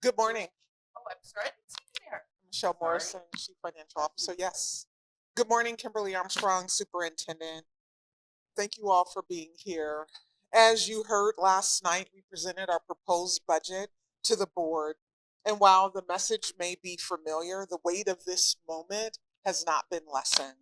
Good morning. Oh, I'm sorry, I didn't see you there. Michelle Sorry. Morrison, Chief Financial Officer. Yes. Good morning, Kimberly Armstrong, Superintendent. Thank you all for being here. As you heard last night, we presented our proposed budget to the board. And while the message may be familiar, the weight of this moment has not been lessened.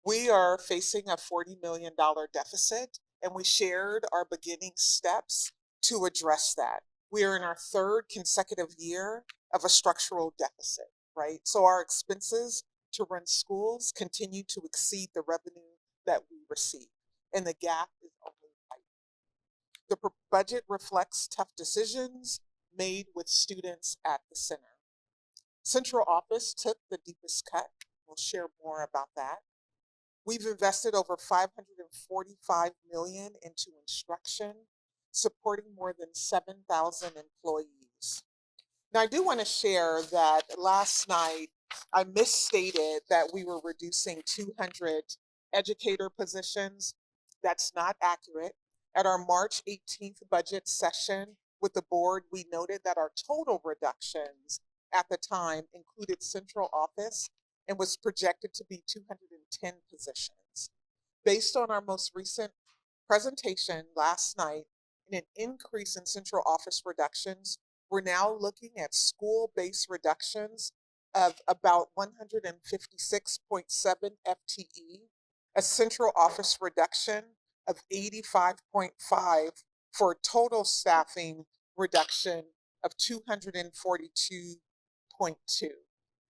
We are facing a $40 million deficit, and we shared our beginning steps to address that. We are in our third consecutive year of a structural deficit, right? So our expenses to run schools continue to exceed the revenue that we receive, and the gap is only widening. The budget reflects tough decisions made with students at the center. Central office took the deepest cut. We'll share more about that. We've invested over 545 million into instruction, supporting more than 7,000 employees. Now, I do want to share that last night I misstated that we were reducing 200 educator positions. That's not accurate. At our March 18th budget session with the board, we noted that our total reductions at the time included central office and was projected to be 210 positions. Based on our most recent presentation last night and an increase in central office reductions, we're now looking at school-based reductions of about 156.7 FTE, a central office reduction of 85.5 for a total staffing reduction of 242.2.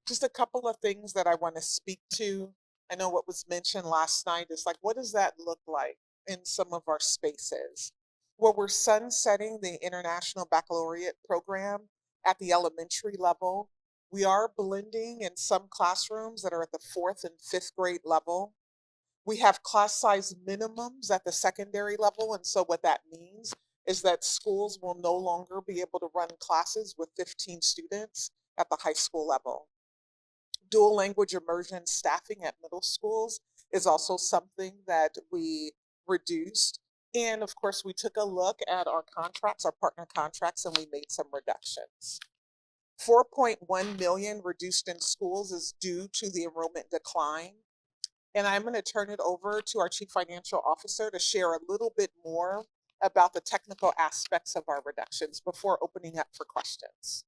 Just a couple of things that I want to speak to. I know what was mentioned last night is like, what does that look like in some of our spaces? Well, we're sunsetting the International Baccalaureate program at the elementary level. We are blending in some classrooms that are at the fourth and fifth grade level. We have class size minimums at the secondary level. And so what that means is that schools will no longer be able to run classes with 15 students at the high school level. Dual language immersion staffing at middle schools is also something that we reduced. And of course, we took a look at our contracts, our partner contracts, and we made some reductions. 4.1 million reduced in schools is due to the enrollment decline. And I'm going to turn it over to our Chief Financial Officer to share a little bit more about the technical aspects of our reductions before opening up for questions.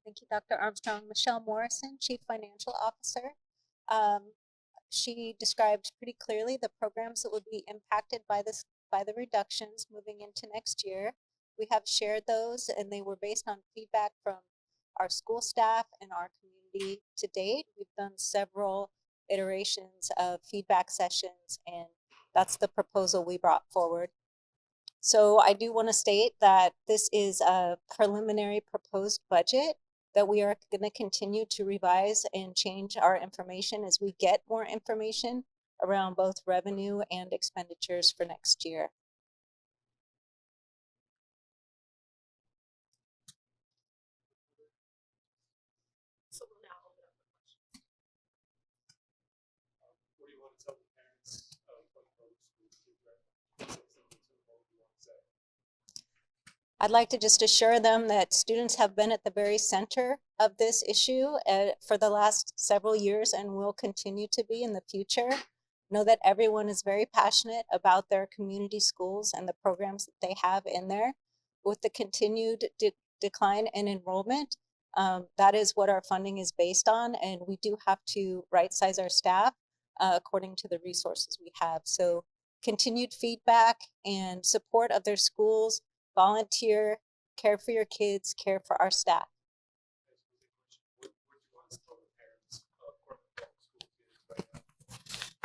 Thank you, Dr. Armstrong. Michelle Morrison, Chief Financial Officer. She described pretty clearly the programs that would be impacted by the reductions moving into next year. We have shared those, and they were based on feedback from our school staff and our community to date. We've done several iterations of feedback sessions, and that's the proposal we brought forward. So I do want to state that this is a preliminary proposed budget that we are going to continue to revise and change our information as we get more information around both revenue and expenditures for next year. So we'll now open up for questions. What do you want to tell the parents of what public schools do, right? What do you want to say? I'd like to just assure them that students have been at the very center of this issue for the last several years and will continue to be in the future. Know that everyone is very passionate about their community schools and the programs that they have in there. With the continued decline in enrollment, that is what our funding is based on, and we do have to right-size our staff according to the resources we have. So continued feedback and support of their schools, volunteer, care for your kids, care for our staff. What do you want to tell the parents of what public schools do right now?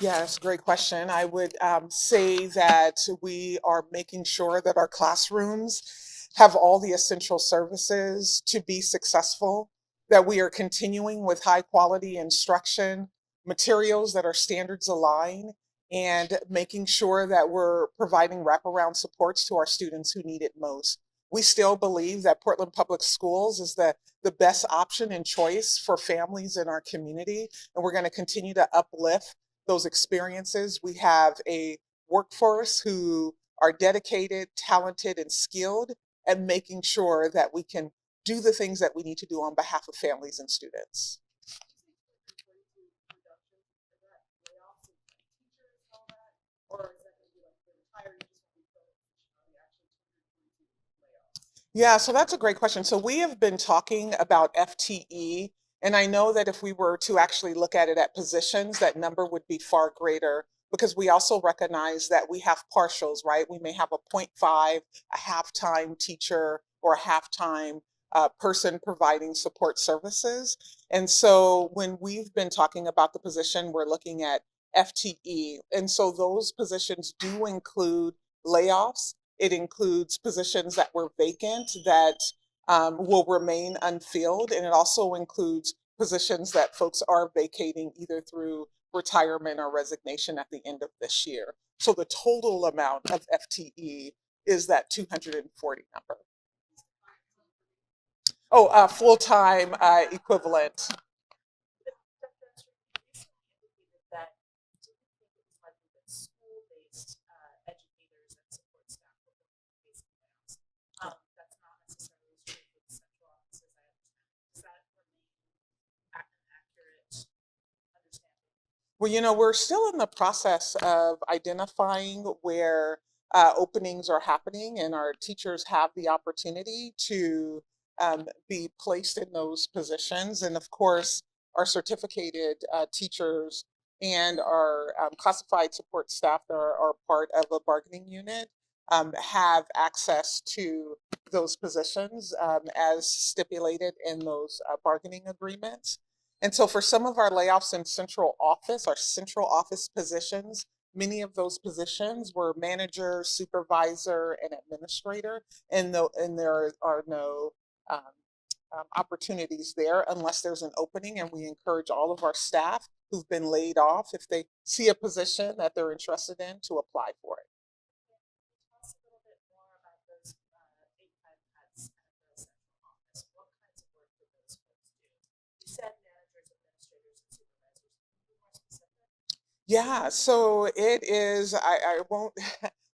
Yeah, that's a great question. I would say that we are making sure that our classrooms have all the essential services to be successful, that we are continuing with high quality instruction, materials that are standards aligned, and making sure that we're providing wraparound supports to our students who need it most. We still believe that Portland Public Schools is the best option and choice for families in our community, and we're going to continue to uplift those experiences. We have a workforce who are dedicated, talented, and skilled, and making sure that we can do the things that we need to do on behalf of families and students. Yeah, so that's a great question. So we have been talking about FTE, and I know that if we were to actually look at it at positions, that number would be far greater because we also recognize that we have partials, right? We may have a 0.5, a half-time teacher, or a half-time person providing support services. And so when we've been talking about the position, we're looking at FTE. And so those positions do include layoffs. It includes positions that were vacant that will remain unfilled. And it also includes positions that folks are vacating either through retirement or resignation at the end of this year. So the total amount of FTE is that 240 number. Oh, full-time equivalent. That do you think it was likely that school-based educators and support staff were going to face layoffs? That's not necessarily true for the central offices, I understand. Does that remain an accurate understanding? Well, we're still in the process of identifying where openings are happening, and our teachers have the opportunity to be placed in those positions. And of course, our certificated teachers and our classified support staff that are part of a bargaining unit have access to those positions as stipulated in those bargaining agreements. And so for some of our layoffs in central office, our central office positions, many of those positions were manager, supervisor, and administrator, and there are no opportunities there unless there's an opening. And we encourage all of our staff who've been laid off, if they see a position that they're interested in, to apply for it. Tell us a little bit more about those 8 cuts at the central office. What kinds of work do those folks do? You said managers, administrators, and supervisors. Can you be more specific? Yeah, so it is, I won't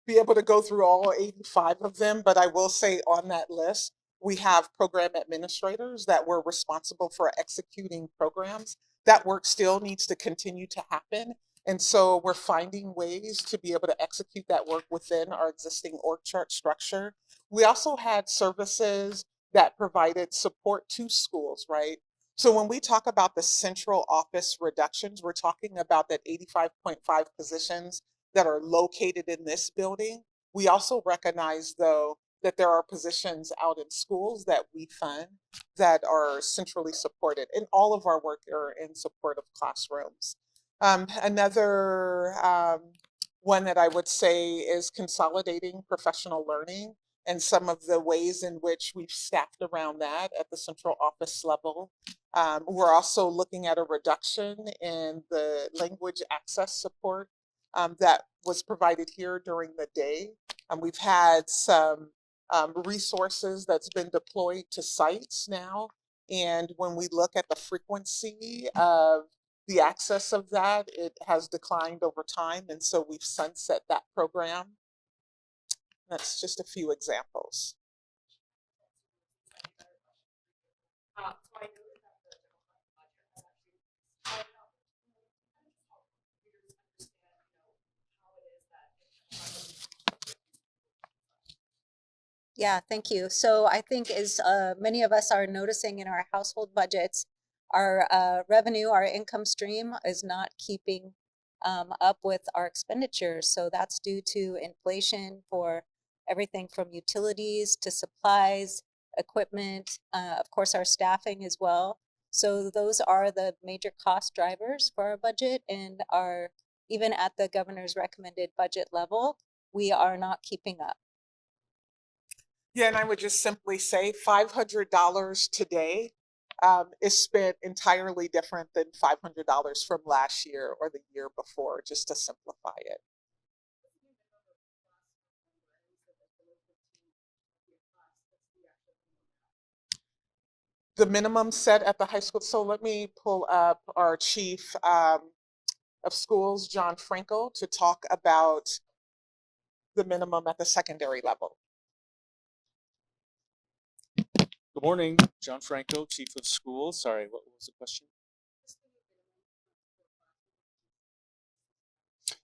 be able to go through all 85 of them, but I will say on that list, we have program administrators that were responsible for executing programs. That work still needs to continue to happen. And so we're finding ways to be able to execute that work within our existing org chart structure. We also had services that provided support to schools, right? So when we talk about the central office reductions, we're talking about that 85.5 positions that are located in this building. We also recognize, though, that there are positions out in schools that we fund that are centrally supported, and all of our work are in support of classrooms. Another one that I would say is consolidating professional learning and some of the ways in which we've staffed around that at the central office level. We're also looking at a reduction in the language access support that was provided here during the day. We've had some resources that's been deployed to sites now. And when we look at the frequency of the access of that, it has declined over time. And so we've sunset that program. That's just a few examples. So I know that the Democratic budget has actually started out with kind of help readers understand, how it is that Yeah, thank you. So I think as many of us are noticing in our household budgets, our revenue, our income stream is not keeping up with our expenditures. So that's due to inflation for everything from utilities to supplies, equipment, of course, our staffing as well. So those are the major cost drivers for our budget, and are even at the governor's recommended budget level, we are not keeping up. Yeah, and I would just simply say $500 today is spent entirely different than $500 from last year or the year before, just to simplify it. The minimum set at the high school. So let me pull up our chief of schools, John Frankel, to talk about the minimum at the secondary level. Good morning, John Franco, Chief of Schools. Sorry, what was the question?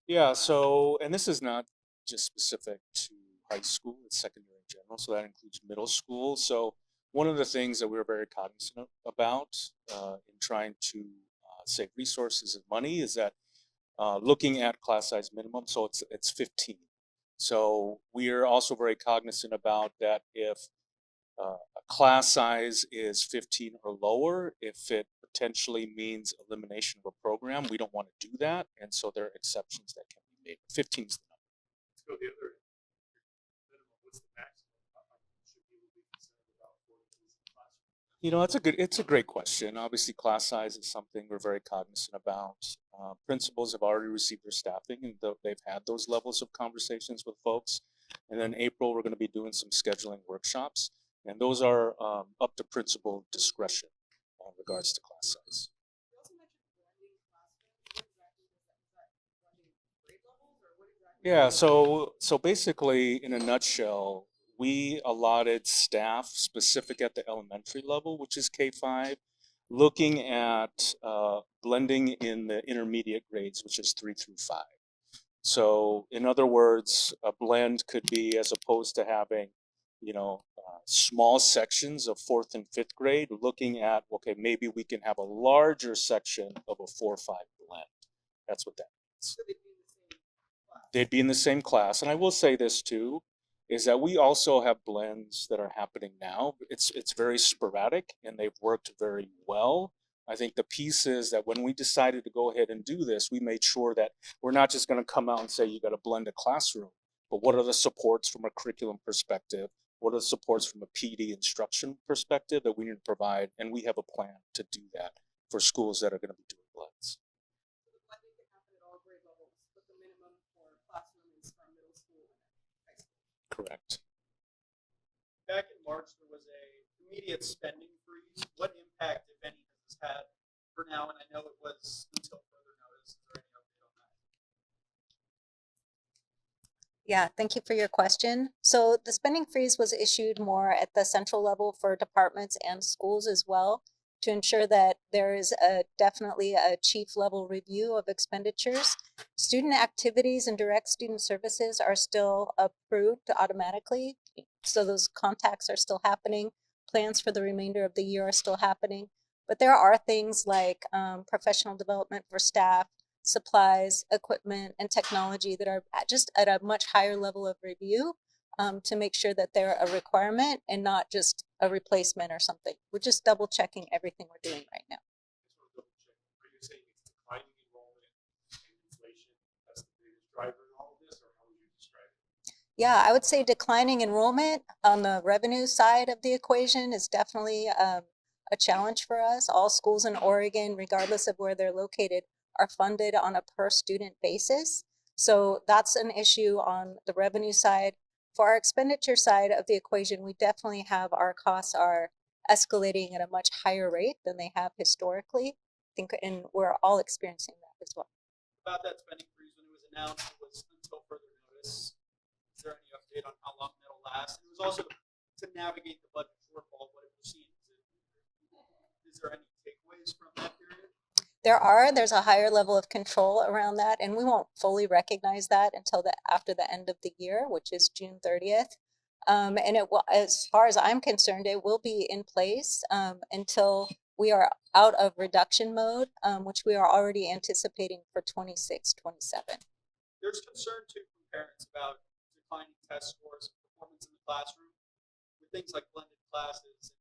Yeah, so, and this is not just specific to high school, it's secondary in general, so that includes middle school. So one of the things that we're very cognizant about in trying to save resources and money is that looking at class size minimum, so it's 15. So we are also very cognizant about that if a class size is 15 or lower, if it potentially means elimination of a program, we don't want to do that. And so there are exceptions that can be made. 15 is the number. Let's go the other minimum. What's the maximum? How much should people be concerned about for in the classroom? You know, it's a great question. Obviously, class size is something we're very cognizant about. Principals have already received their staffing, and they've had those levels of conversations with folks. And then April, we're going to be doing some scheduling workshops, and those are up to principal discretion in regards to class size. You also mentioned blending classrooms. What exactly is that blending grade levels or what exactly? Yeah, so basically, in a nutshell, we allotted staff specific at the elementary level, which is K-5, looking at blending in the intermediate grades, which is 3 through 5. So, in other words, a blend could be, as opposed to having, small sections of 4th and 5th grade, looking at, okay, maybe we can have a larger section of a 4-5 blend. That's what that means. So they'd be in the same class. They'd be in the same class. And I will say this too, is that we also have blends that are happening now. It's very sporadic and they've worked very well. I think the piece is that when we decided to go ahead and do this, we made sure that we're not just going to come out and say you got to blend a classroom, but what are the supports from a curriculum perspective? What are the supports from a PD instruction perspective that we need to provide? And we have a plan to do that for schools that are going to be doing blends. So the blending can happen at all grade levels, but the minimum for classroom is from middle school and high school. Correct. Back in March, there was a immediate spending freeze. What impact, if any, has this had for now? And I know it was until further notice. Is there any update on that? Yeah, thank you for your question. So the spending freeze was issued more at the central level for departments and schools as well to ensure that there is definitely a chief level review of expenditures. Student activities and direct student services are still approved automatically. So those contacts are still happening. Plans for the remainder of the year are still happening. But there are things like professional development for staff, supplies, equipment, and technology that are just at a much higher level of review to make sure that they're a requirement and not just a replacement or something. We're just double checking everything we're doing right now. I just want to double check. Are you saying it's declining enrollment and inflation? That's the biggest driver in all of this, or how would you describe it? Yeah, I would say declining enrollment on the revenue side of the equation is definitely a challenge for us. All schools in Oregon, regardless of where they're located, are funded on a per student basis. So that's an issue on the revenue side. For our expenditure side of the equation, we definitely have our costs are escalating at a much higher rate than they have historically. I think, and we're all experiencing that as well. About that spending freeze, when it was announced, it was until further notice. Is there any update on how long that'll last? And it was also to navigate the budget shortfall, what it will see. Is there any takeaways from that period? There's a higher level of control around that, and we won't fully recognize that until after the end of the year, which is June 30th. And it will, as far as I'm concerned, it will be in place until we are out of reduction mode, which we are already anticipating for 26, 27. There's concern too from parents about declining test scores and performance in the classroom with things like blended classes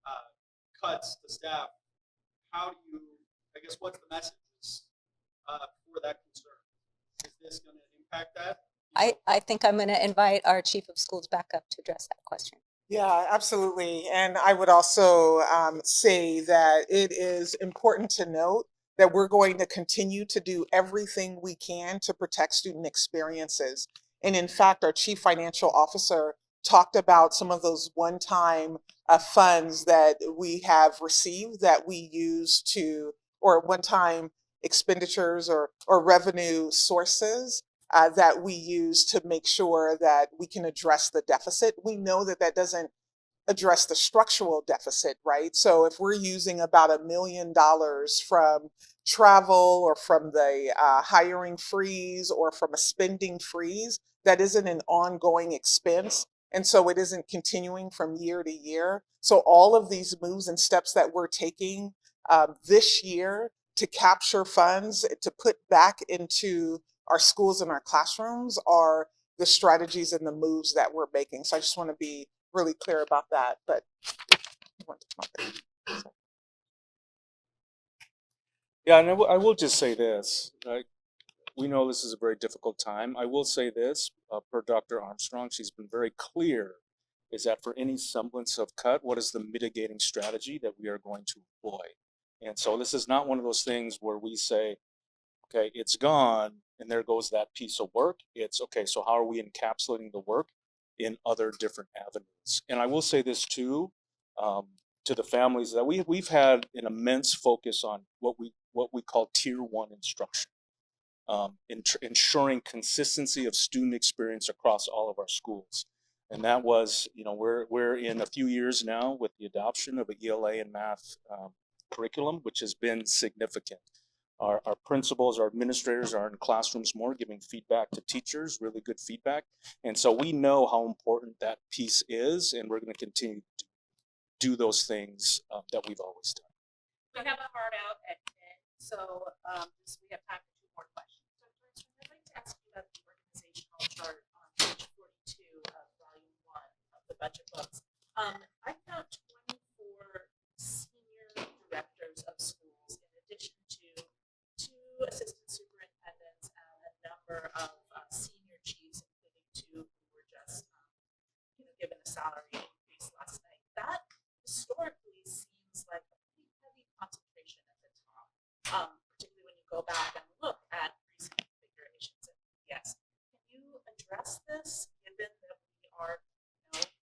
and cuts to staff. How do you, I guess, what's the message for that concern? Is this going to impact that? I think I'm going to invite our chief of schools back up to address that question. Yeah, absolutely. And I would also say that it is important to note that we're going to continue to do everything we can to protect student experiences. And in fact, our chief financial officer talked about some of those one-time funds that we have received that we use to, or one-time expenditures or revenue sources that we use to make sure that we can address the deficit. We know that that doesn't address the structural deficit, right? So if we're using about $1 million from travel or from the hiring freeze or from a spending freeze, that isn't an ongoing expense. And so it isn't continuing from year to year. So all of these moves and steps that we're taking this year to capture funds, to put back into our schools and our classrooms are the strategies and the moves that we're making. So I just want to be really clear about that. But you want to come up there. So. Yeah, and I will just say this. We know this is a very difficult time. I will say this, per Dr. Armstrong, she's been very clear, is that for any semblance of cut, what is the mitigating strategy that we are going to employ? And so this is not one of those things where we say, okay, it's gone, and there goes that piece of work. It's, okay, so how are we encapsulating the work in other different avenues? And I will say this too, to the families, that we've had an immense focus on what we call tier 1 instruction. Ensuring consistency of student experience across all of our schools. And that was, we're in a few years now with the adoption of an ELA and math curriculum, which has been significant. Our principals, our administrators are in classrooms more, giving feedback to teachers, really good feedback. And so we know how important that piece is, and we're going to continue to do those things that we've always done. We have a hard out at 10, so we have time for 2 more questions. So first, I'd like to ask you about the organizational chart on page 42 of volume 1 of the budget books. I found 24 senior directors of schools, in addition to 2 assistant superintendents and a number of senior chiefs, including 2 who were just given a salary increase last night. That historically seems like a pretty heavy concentration at the top, particularly when you go back and look at recent configurations of PPS. Can you address this, given that we are,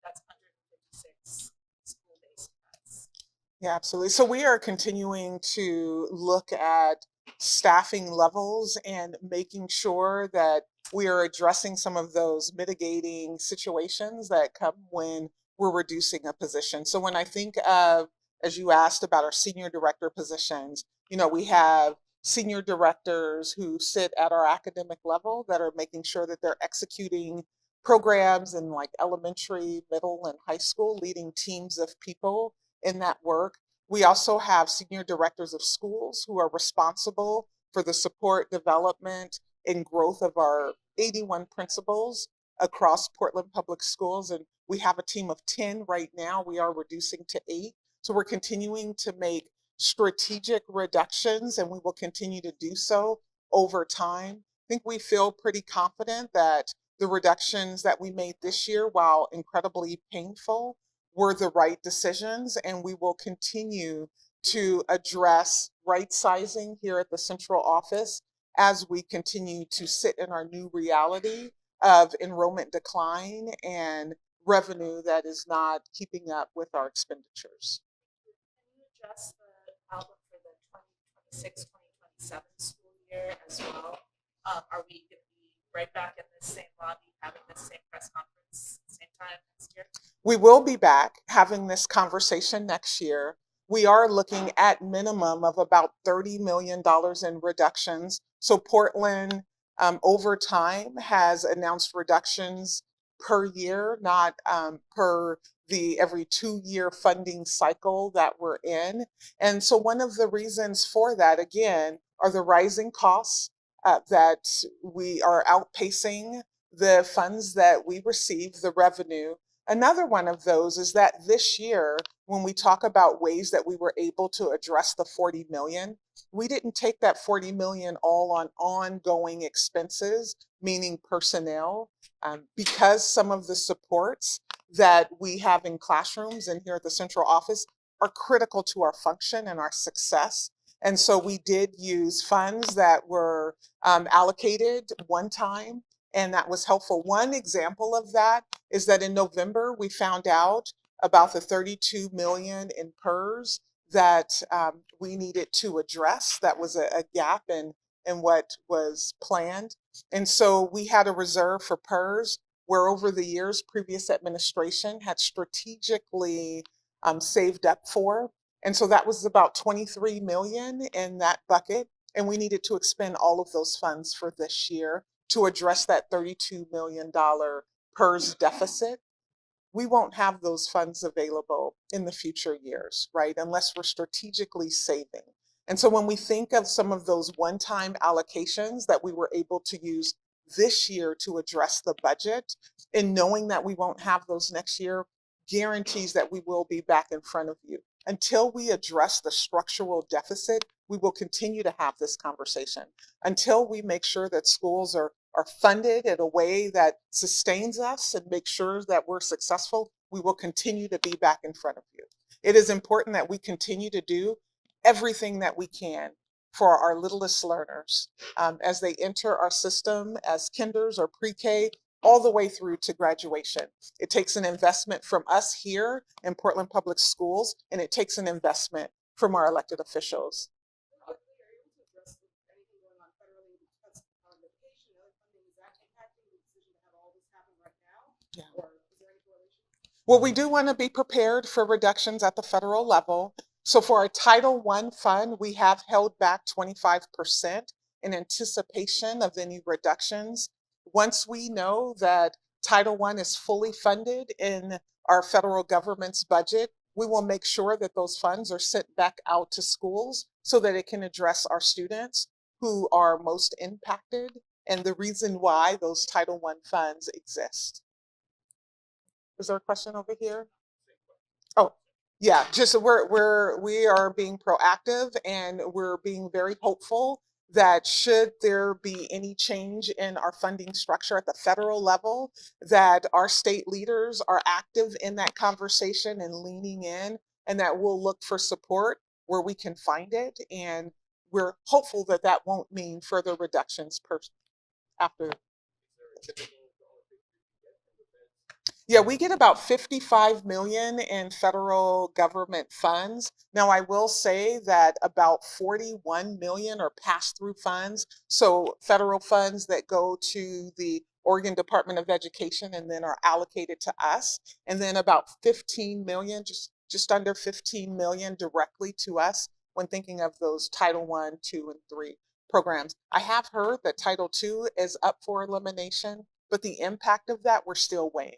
that's 156 school-based cuts? Yeah, absolutely. So we are continuing to look at staffing levels and making sure that we are addressing some of those mitigating situations that come when we're reducing a position. So when I think of, as you asked about our senior director positions, we have senior directors who sit at our academic level that are making sure that they're executing programs in like elementary, middle, and high school, leading teams of people in that work. We also have senior directors of schools who are responsible for the support, development, and growth of our 81 principals across Portland Public Schools. And we have a team of 10 right now. We are reducing to 8. So we're continuing to make strategic reductions, and we will continue to do so over time. I think we feel pretty confident that the reductions that we made this year, while incredibly painful, were the right decisions, and we will continue to address right sizing here at the central office as we continue to sit in our new reality of enrollment decline and revenue that is not keeping up with our expenditures. Can you address the outlook for the 2026-2027 school year as well? Are we going to be right back in the same lobby, having the same press conference same time next year? We will be back having this conversation next year. We are looking at minimum of about $30 million in reductions. So Portland, over time, has announced reductions per year, not per the every 2-year funding cycle that we're in. And so one of the reasons for that, again, are the rising costs that we are outpacing the funds that we receive, the revenue. Another one of those is that this year, when we talk about ways that we were able to address the 40 million, we didn't take that 40 million all on ongoing expenses, meaning personnel, because some of the supports that we have in classrooms and here at the central office are critical to our function and our success. And so we did use funds that were allocated one time, and that was helpful. One example of that is that in November, we found out about the 32 million in PERS that we needed to address. That was a gap in what was planned. And so we had a reserve for PERS. where over the years, previous administration had strategically saved up for. And so that was about 23 million in that bucket. And we needed to expend all of those funds for this year to address that $32 million PERS deficit. We won't have those funds available in the future years, right? Unless we're strategically saving. And so when we think of some of those one-time allocations that we were able to use this year to address the budget, and knowing that we won't have those next year, guarantees that we will be back in front of you. Until we address the structural deficit, we will continue to have this conversation. Until we make sure that schools are funded in a way that sustains us and makes sure that we're successful, we will continue to be back in front of you. It is important that we continue to do everything that we can for our littlest learners as they enter our system as kinders or pre-K all the way through to graduation. It takes an investment from us here in Portland Public Schools, and it takes an investment from our elected officials. Yeah. Well, we do want to be prepared for reductions at the federal level. So for our Title I fund, we have held back 25% in anticipation of any reductions. Once we know that Title I is fully funded in our federal government's budget, we will make sure that those funds are sent back out to schools so that it can address our students who are most impacted and the reason why those Title I funds exist. Is there a question over here? Oh, yeah, just we are being proactive and we're being very hopeful that should there be any change in our funding structure at the federal level, that our state leaders are active in that conversation and leaning in, and that we'll look for support where we can find it. And we're hopeful that that won't mean further reductions after. Yeah, we get about 55 million in federal government funds. Now, I will say that about 41 million are pass-through funds. So federal funds that go to the Oregon Department of Education and then are allocated to us. And then about 15 million, just under 15 million directly to us when thinking of those Title I, II, and III programs. I have heard that Title II is up for elimination, but the impact of that we're still weighing.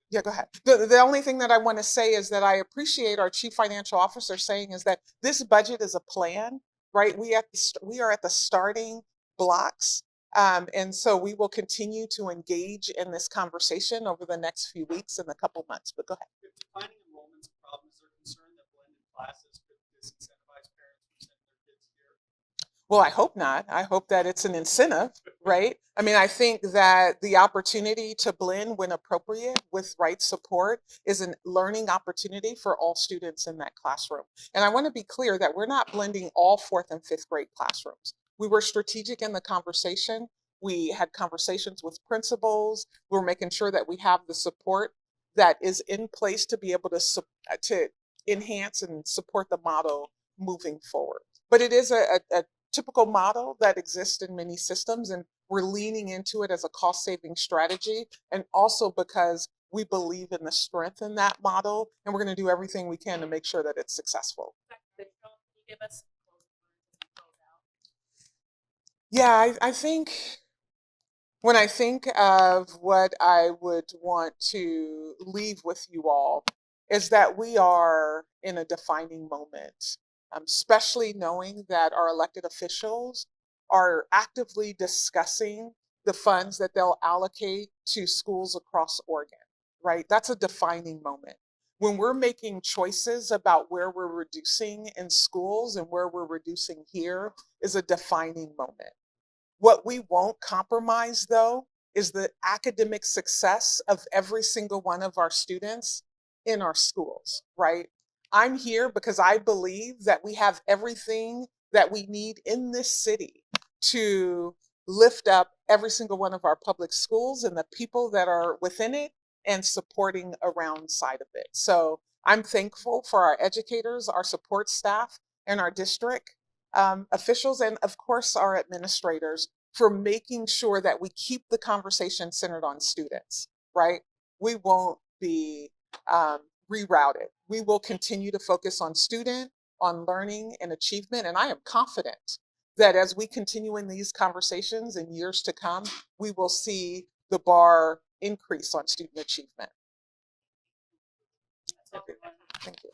Yeah, go ahead. The only thing that I want to say is that I appreciate our chief financial officer saying is that this budget is a plan, right? We are at the starting blocks. And so we will continue to engage in this conversation over the next few weeks and a couple months, but go ahead. If defining enrollment's a problem, is there concern that blended classes could disincentivize parents from sending their kids here? Well, I hope not. I hope that it's an incentive, right? I mean, I think that the opportunity to blend when appropriate with right support is a learning opportunity for all students in that classroom. And I want to be clear that we're not blending all fourth and fifth grade classrooms. We were strategic in the conversation. We had conversations with principals. We're making sure that we have the support that is in place to be able to enhance and support the model moving forward. But it is a typical model that exists in many systems, and we're leaning into it as a cost-saving strategy, and also because we believe in the strength in that model, and we're going to do everything we can to make sure that it's successful. Yeah, I think when I think of what I would want to leave with you all is that we are in a defining moment, especially knowing that our elected officials are actively discussing the funds that they'll allocate to schools across Oregon, right? That's a defining moment. When we're making choices about where we're reducing in schools and where we're reducing here is a defining moment. What we won't compromise, though, is the academic success of every single one of our students in our schools, right? I'm here because I believe that we have everything that we need in this city to lift up every single one of our public schools and the people that are within it and supporting around side of it. So I'm thankful for our educators, our support staff, and our district officials, and of course our administrators for making sure that we keep the conversation centered on students, right? We won't be rerouted. We will continue to focus on student, on learning and achievement. And I am confident that as we continue in these conversations in years to come, we will see the bar increase on student achievement. That's all. Thank you.